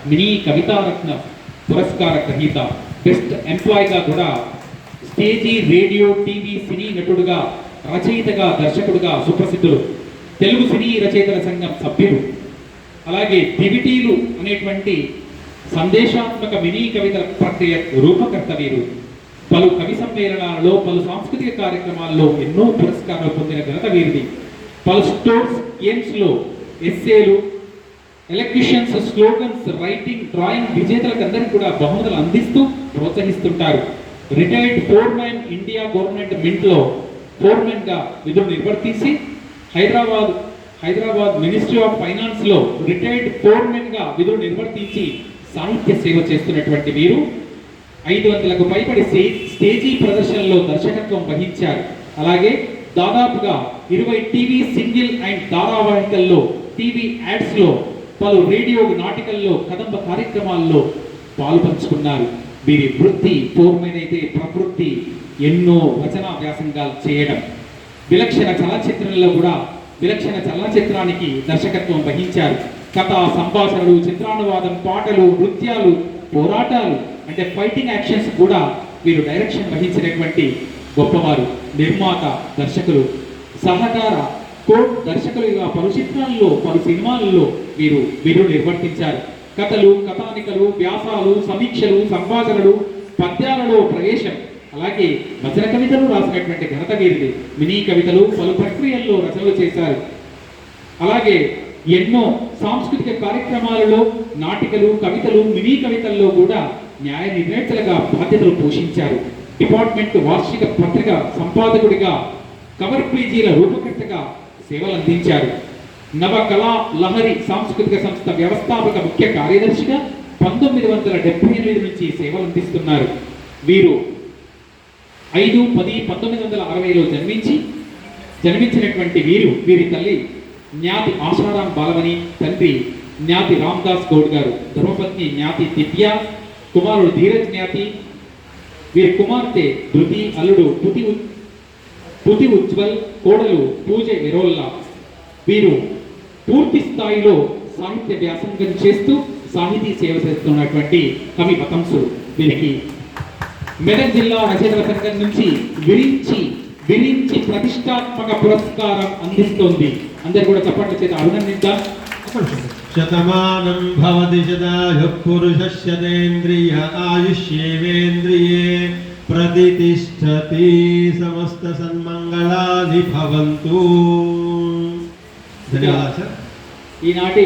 Mini కవితారత్న పురస్కార గ్రహీత, best ఎంప్లాయీగా కూడా స్టేజీ, రేడియో, టీవీ, సినీ నటుడుగా, రచయితగా, దర్శకుడుగా సుప్రసిద్ధులు. తెలుగు సినీ రచయితల సంఘం సభ్యులు. అలాగే దివిటీలు అనేటువంటి సందేశాత్మక మినీ కవితల ప్రక్రియ రూపకర్త వీరు. పలు కవి సమ్మేళనాలలో, పలు సాంస్కృతిక కార్యక్రమాల్లో ఎన్నో పురస్కారాలు పొందిన ఘనత వీరిది. పలు స్టోర్స్, గేమ్స్లో ఎస్సేలు, ఎలక్యూషన్స్, స్లోగన్స్, రైటింగ్, డ్రాయింగ్ విజేతలకు అందరికీ కూడా బహుమతులు అందిస్తూ ప్రోత్సహిస్తుంటారు. రిటైర్డ్ ఫోర్మెన్, ఇండియా గవర్నమెంట్ మింట్లో ఫోర్మెన్గా విధులు నిర్వర్తించి హైదరాబాద్ మినిస్ట్రీ ఆఫ్ ఫైనాన్స్లో రిటైర్డ్ ఫోర్మెన్గా విధులు నిర్వర్తించి సాహిత్య సేవ చేస్తున్నటువంటి వీరు 500కు పైబడి స్టేజీ ప్రదర్శనలో దర్శకత్వం వహించారు. అలాగే దాదాపుగా 20 టీవీ సింగిల్ అండ్ ధారావాహికల్లో, టీవీ యాడ్స్లో, పలు రేడియో నాటికల్లో, కదంబ కార్యక్రమాల్లో పాల్పంచుకున్నారు. వీరి వృత్తి ఫోర్మెన్ అయితే ప్రవృత్తి ఎన్నో రచనా వ్యాసంగాలు చేయడం. విలక్షణ చలనచిత్రంలో కూడా విలక్షణ చలనచిత్రానికి దర్శకత్వం వహించారు. కథ, సంభాషణలు, చిత్రానువాదం, పాటలు, నృత్యాలు, పోరాటాలు అంటే ఫైటింగ్ యాక్షన్స్ కూడా వీరు డైరెక్షన్ వహించినటువంటి గొప్పవారు. నిర్మాత, దర్శకులు, సహకార కోట్ దర్శకులుగా పలు చిత్రాల్లో, పలు సినిమాలలో వీరు నిర్వర్తించారు. కథలు, కథానికలు, వ్యాసాలు, సమీక్షలు, సంభాషణలు, పద్యాలలో ప్రవేశం, అలాగే వచన కవితలు రాసినటువంటి ఘనత వీరిది. మినీ కవితలు, పలు ప్రక్రియల్లో రచనలు చేశారు. అలాగే ఎన్నో సాంస్కృతిక కార్యక్రమాలలో నాటికలు, కవితలు, మినీ కవితల్లో కూడా న్యాయ నిర్ణేతలుగా బాధ్యతలు పోషించారు. డిపార్ట్మెంట్ వార్షిక పత్రిక సంపాదకుడిగా, కవర్ పేజీల రూపకర్తగా సేవలు అందించారు. నవ కళా లహరి సాంస్కృతిక సంస్థ వ్యవస్థాపక ముఖ్య కార్యదర్శిగా 1978 నుంచి సేవలు అందిస్తున్నారు. వీరు 5-10-1960లో జన్మించినటువంటి వీరి తల్లి జ్ఞాతి ఆశారాం బాలమణి, తండ్రి జ్ఞాతి రామ్దాస్ గౌడ్ గారు, ధర్మపత్ని జ్ఞాతి దివ్య, కుమారుడు ధీరజ్ జ్ఞాతి, వీరి కుమార్తె ధృతి, అల్లుడు పుతి ఉజ్వల్, కోడలు పూజ విరోల్లా. వీరు పూర్తి స్థాయిలో సాహిత్య వ్యాసంగం చేస్తూ సాహితీ సేవ చేస్తున్నటువంటి కవి వతంసులు. వీరికి మెదక్ జిల్లా రచయితల సంఘం నుంచి విరించి ప్రతిష్టాత్మక పురస్కారం అందిస్తోంది. అందరు కూడా చప్పట్ల చేత అభినందిద్దాం. శతమానం భవతి శతాయు పురుషస్యేంద్రియ ఆయుష్యేంద్రియే ప్రతిష్టతి. సమస్త సన్మంగళాని భవంతు. ఈనాటి